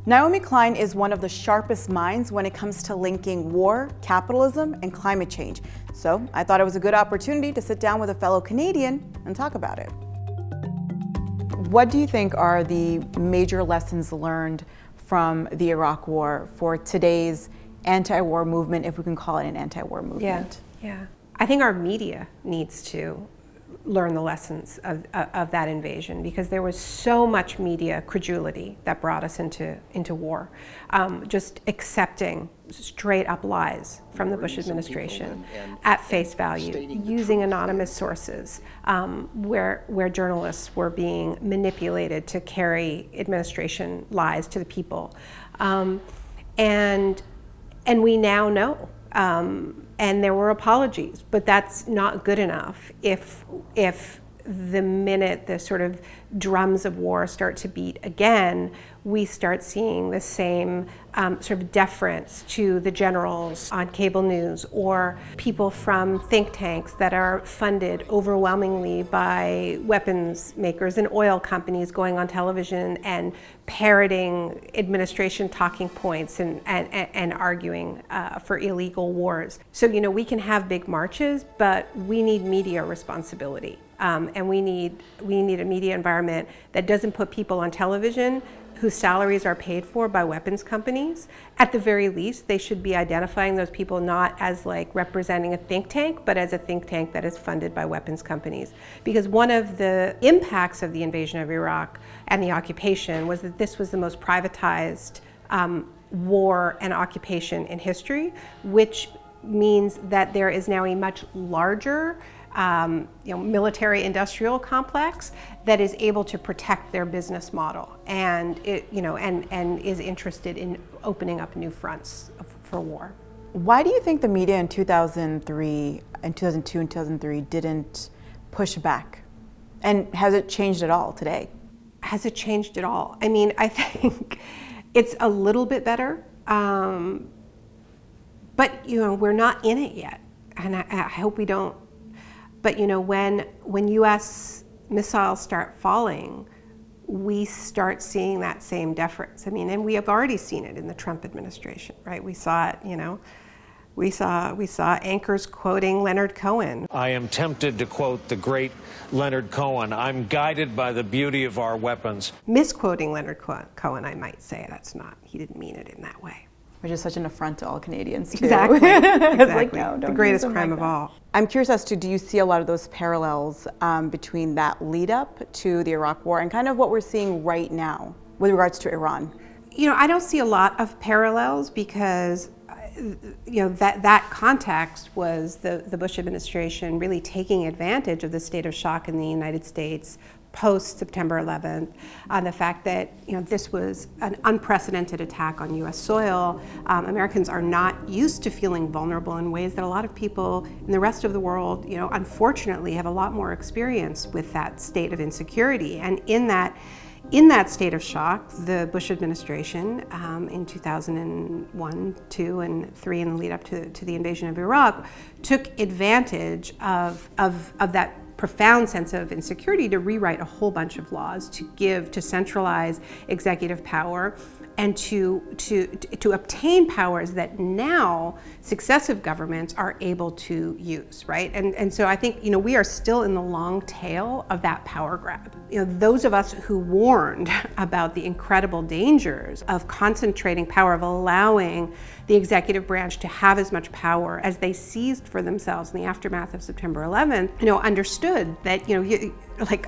Naomi Klein is one of the sharpest minds when it comes to linking war, capitalism, and climate change. So I thought it was a good opportunity to sit down with a fellow Canadian and talk about it. What do you think are the major lessons learned from the Iraq War for today's anti-war movement, if we can call it an anti-war movement? Yeah. I think our media needs to learn the lessons of that invasion, because there was so much media credulity that brought us into war. Just accepting straight up lies from the Bush administration at face value, using anonymous sources, where journalists were being manipulated to carry administration lies to the people. And we now know. And there were apologies, but that's not good enough if the minute the sort of drums of war start to beat again, we start seeing the same sort of deference to the generals on cable news, or people from think tanks that are funded overwhelmingly by weapons makers and oil companies going on television and parroting administration talking points and arguing for illegal wars. So, we can have big marches, but we need media responsibility. And we need a media environment that doesn't put people on television whose salaries are paid for by weapons companies. At the very least, they should be identifying those people not as representing a think tank, but as a think tank that is funded by weapons companies. Because one of the impacts of the invasion of Iraq and the occupation was that this was the most privatized war and occupation in history, which means that there is now a much larger military-industrial complex that is able to protect their business model, and and is interested in opening up new fronts for war. Why do you think the media in 2002 and 2003 didn't push back? And has it changed at all today? Has it changed at all? I mean, I think it's a little bit better, but we're not in it yet, and I hope we don't. But when U.S. missiles start falling, we start seeing that same deference. I mean, and we have already seen it in the Trump administration, right? We saw it, we saw anchors quoting Leonard Cohen. I am tempted to quote the great Leonard Cohen. I'm guided by the beauty of our weapons. Misquoting Leonard Cohen, I might say. He didn't mean it in that way. Which is such an affront to all Canadians, too. Exactly. Exactly. No, the greatest crime of all. I'm curious as to, do you see a lot of those parallels between that lead up to the Iraq War and kind of what we're seeing right now with regards to Iran? I don't see a lot of parallels, because that context was the Bush administration really taking advantage of the state of shock in the United States post September 11th, on the fact that this was an unprecedented attack on U.S. soil. Americans are not used to feeling vulnerable in ways that a lot of people in the rest of the world, unfortunately, have a lot more experience with that state of insecurity. And in that state of shock, the Bush administration in 2001, 2, and 3, in the lead up to the invasion of Iraq, took advantage of that profound sense of insecurity to rewrite a whole bunch of laws, to centralize executive power, and to obtain powers that now successive governments are able to use, right? And so I think we are still in the long tail of that power grab. Those of us who warned about the incredible dangers of concentrating power, of allowing the executive branch to have as much power as they seized for themselves in the aftermath of September 11th, understood that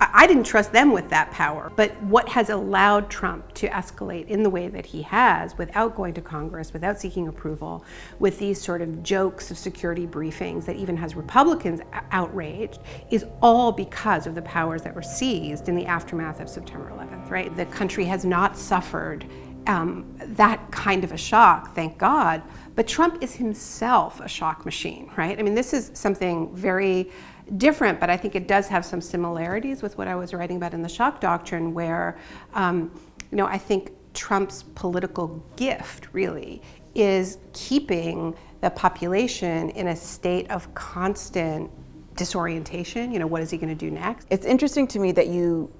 I didn't trust them with that power. But what has allowed Trump to escalate in the way that he has, without going to Congress, without seeking approval, with these sort of jokes of security briefings that even has Republicans outraged, is all because of the powers that were seized in the aftermath of September 11th, right? The country has not suffered that kind of a shock, thank God, but Trump is himself a shock machine, right? I mean, this is something very different, but I think it does have some similarities with what I was writing about in the Shock Doctrine, where, I think Trump's political gift really is keeping the population in a state of constant disorientation. What is he going to do next? It's interesting to me that you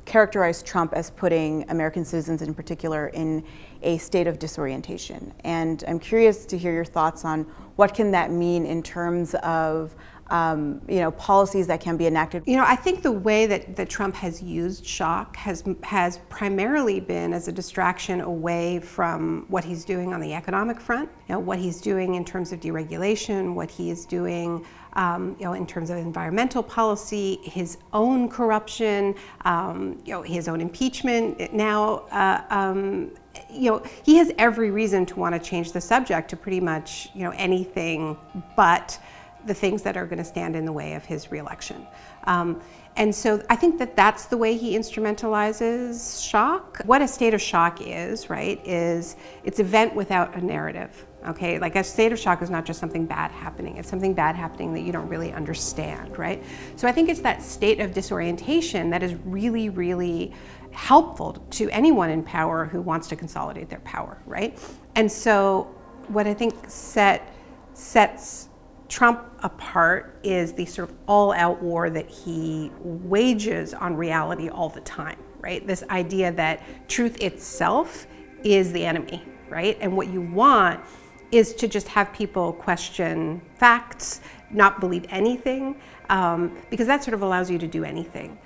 characterized Trump as putting American citizens in particular in a state of disorientation. And I'm curious to hear your thoughts on what can that mean in terms of policies that can be enacted. I think the way that Trump has used shock has primarily been as a distraction away from what he's doing on the economic front, what he's doing in terms of deregulation, what he is doing in terms of environmental policy, his own corruption, his own impeachment now. He has every reason to want to change the subject to pretty much anything but the things that are going to stand in the way of his reelection. And so I think that's the way he instrumentalizes shock. What a state of shock is, right, is it's event without a narrative. Okay, like a state of shock is not just something bad happening, it's something bad happening that you don't really understand, right? So I think it's that state of disorientation that is really, really helpful to anyone in power who wants to consolidate their power, right? And so what I think sets Trump apart is the sort of all-out war that he wages on reality all the time, right? This idea that truth itself is the enemy, right? And what you want is to just have people question facts, not believe anything, because that sort of allows you to do anything.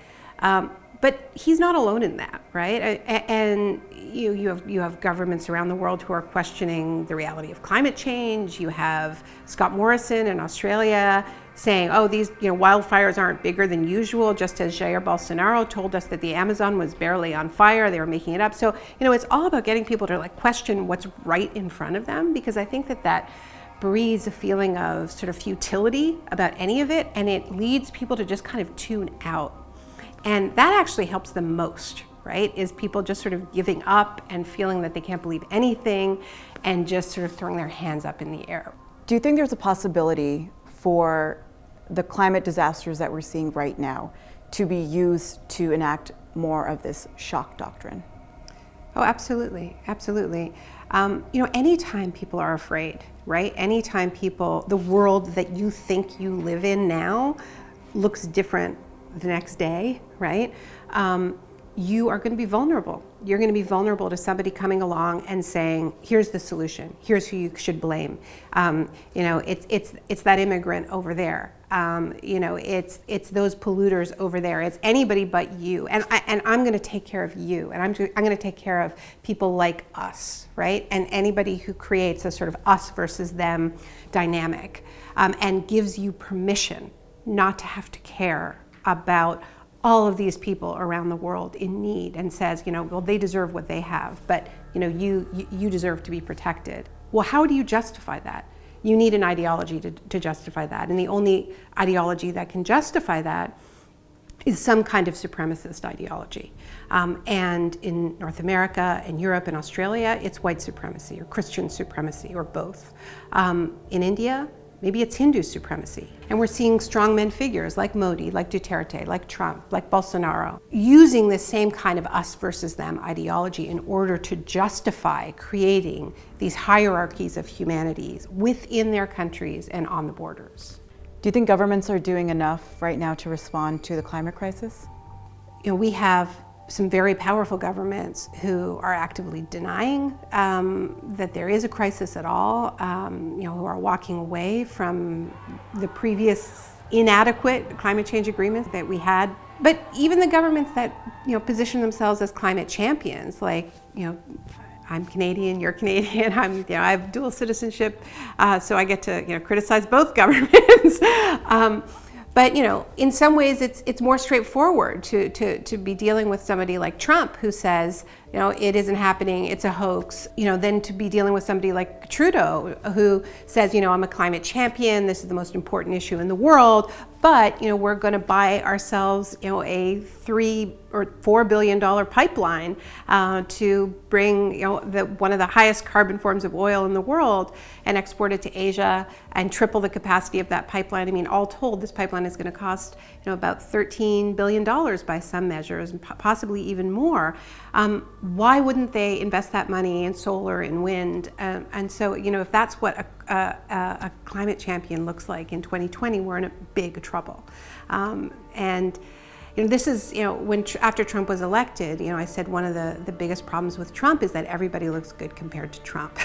But he's not alone in that, right? And you have governments around the world who are questioning the reality of climate change. You have Scott Morrison in Australia saying, oh, these wildfires aren't bigger than usual, just as Jair Bolsonaro told us that the Amazon was barely on fire, they were making it up. So, it's all about getting people to question what's right in front of them, because I think that breeds a feeling of sort of futility about any of it, and it leads people to just kind of tune out. And that actually helps them most, right? Is people just sort of giving up and feeling that they can't believe anything and just sort of throwing their hands up in the air. Do you think there's a possibility for the climate disasters that we're seeing right now to be used to enact more of this shock doctrine? Oh, absolutely, absolutely. Anytime people are afraid, right? Anytime the world that you think you live in now looks different the next day, right? You are going to be vulnerable. You're going to be vulnerable to somebody coming along and saying, here's the solution, here's who you should blame. It's that immigrant over there. It's those polluters over there. It's anybody but you. And I'm going to take care of you. And I'm going to take care of people like us, right? And anybody who creates a sort of us versus them dynamic and gives you permission not to have to care about all of these people around the world in need, and says, well, they deserve what they have, but you deserve to be protected. Well, how do you justify that? You need an ideology to justify that, and the only ideology that can justify that is some kind of supremacist ideology. And in North America and Europe and Australia, it's white supremacy or Christian supremacy or both. In India, maybe it's Hindu supremacy. And we're seeing strongmen figures like Modi, like Duterte, like Trump, like Bolsonaro, using this same kind of us versus them ideology in order to justify creating these hierarchies of humanities within their countries and on the borders. Do you think governments are doing enough right now to respond to the climate crisis? We have some very powerful governments who are actively denying that there is a crisis at all, who are walking away from the previous inadequate climate change agreements that we had. But even the governments that position themselves as climate champions, like I'm Canadian, you're Canadian, I have dual citizenship, so I get to criticize both governments. But in some ways, it's more straightforward to be dealing with somebody like Trump, who says, it isn't happening, it's a hoax, than to be dealing with somebody like Trudeau, who says, I'm a climate champion, this is the most important issue in the world, but we're going to buy ourselves, a $3 or $4 billion pipeline to bring, one of the highest carbon forms of oil in the world and export it to Asia and triple the capacity of that pipeline. I mean, all told, this pipeline is going to cost, about $13 billion by some measures, and possibly even more. Why wouldn't they invest that money in solar and wind? And so, if that's what a climate champion looks like in 2020, we're in a big trouble. And this is, after Trump was elected, I said one of the biggest problems with Trump is that everybody looks good compared to Trump,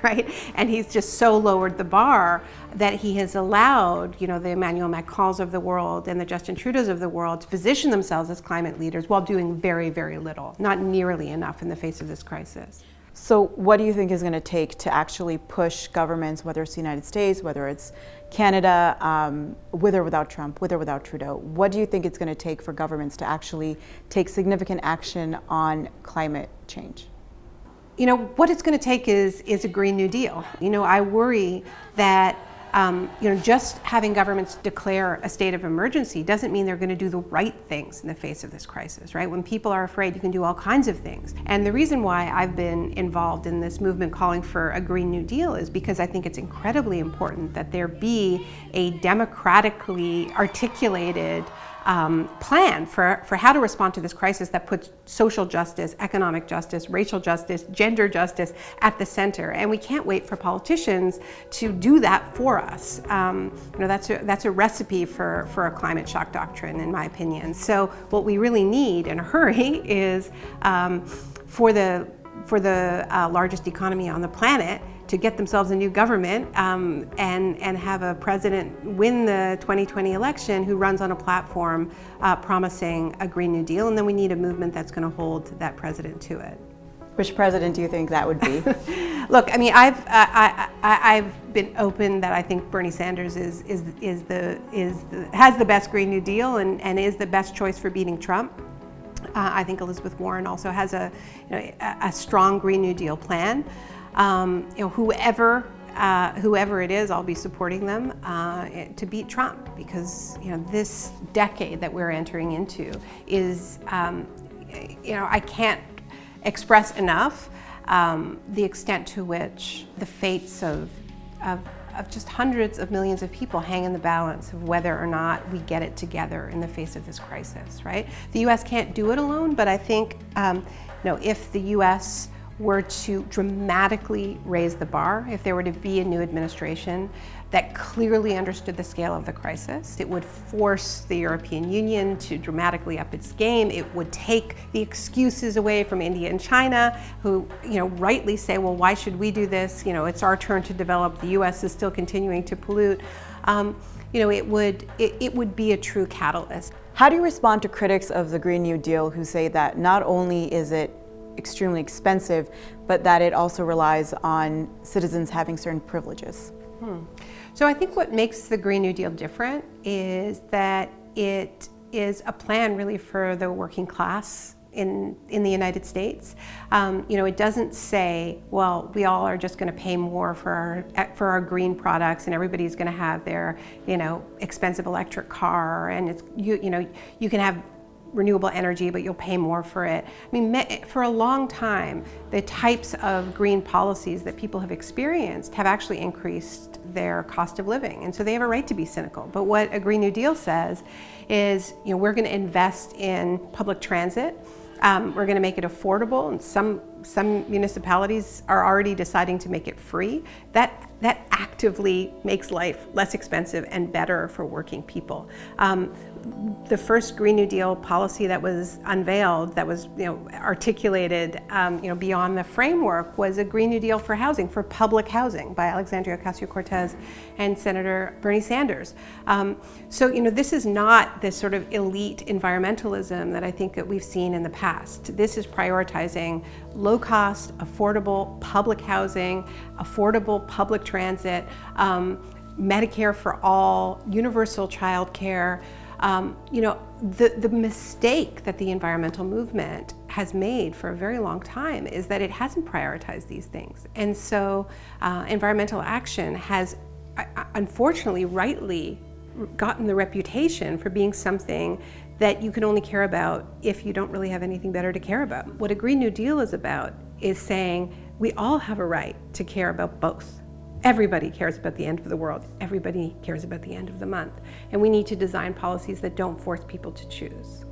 right? And he's just so lowered the bar that he has allowed, the Emmanuel Macrons of the world and the Justin Trudeaus of the world to position themselves as climate leaders while doing very, very little, not nearly enough in the face of this crisis. So what do you think is going to take to actually push governments, whether it's the United States, whether it's Canada, with or without Trump, with or without Trudeau? What do you think it's going to take for governments to actually take significant action on climate change? What it's going to take is a Green New Deal. I worry that just having governments declare a state of emergency doesn't mean they're going to do the right things in the face of this crisis, right? When people are afraid, you can do all kinds of things. And the reason why I've been involved in this movement calling for a Green New Deal is because I think it's incredibly important that there be a democratically articulated plan for how to respond to this crisis that puts social justice, economic justice, racial justice, gender justice at the center. And we can't wait for politicians to do that for us. That's a recipe for a climate shock doctrine, in my opinion. So what we really need in a hurry is for the largest economy on the planet to get themselves a new government and have a president win the 2020 election who runs on a platform promising a Green New Deal, and then we need a movement that's going to hold that president to it. Which president do you think that would be? Look, I mean, I've been open that I think Bernie Sanders has the best Green New Deal and is the best choice for beating Trump. I think Elizabeth Warren also has a strong Green New Deal plan. Whoever it is, I'll be supporting them to beat Trump, because this decade that we're entering into is, I can't express enough the extent to which the fates of just hundreds of millions of people hang in the balance of whether or not we get it together in the face of this crisis, right? The U.S. can't do it alone, but I think if the U.S. were to dramatically raise the bar, if there were to be a new administration that clearly understood the scale of the crisis, it would force the European Union to dramatically up its game. It would take the excuses away from India and China, who rightly say, well, why should we do this? It's our turn to develop. The U.S. is still continuing to pollute. It would be a true catalyst. How do you respond to critics of the Green New Deal who say that not only is it extremely expensive, but that it also relies on citizens having certain privileges? So I think what makes the Green New Deal different is that it is a plan really for the working class in the United States. It doesn't say, well, we all are just going to pay more for our green products, and everybody's going to have their expensive electric car, and it's you can have renewable energy, but you'll pay more for it. I mean, for a long time, the types of green policies that people have experienced have actually increased their cost of living, and so they have a right to be cynical. But what a Green New Deal says is, we're going to invest in public transit. We're going to make it affordable, and some municipalities are already deciding to make it free. That actively makes life less expensive and better for working people. The first Green New Deal policy that was unveiled, that was articulated beyond the framework, was a Green New Deal for housing, for public housing, by Alexandria Ocasio-Cortez and Senator Bernie Sanders. So this is not this sort of elite environmentalism that I think that we've seen in the past. This is prioritizing low-cost, affordable public housing, affordable public transit, Medicare for all, universal child care. The mistake that the environmental movement has made for a very long time is that it hasn't prioritized these things. And so environmental action has, unfortunately, rightly gotten the reputation for being something that you can only care about if you don't really have anything better to care about. What a Green New Deal is about is saying we all have a right to care about both. Everybody cares about the end of the world. Everybody cares about the end of the month. And we need to design policies that don't force people to choose.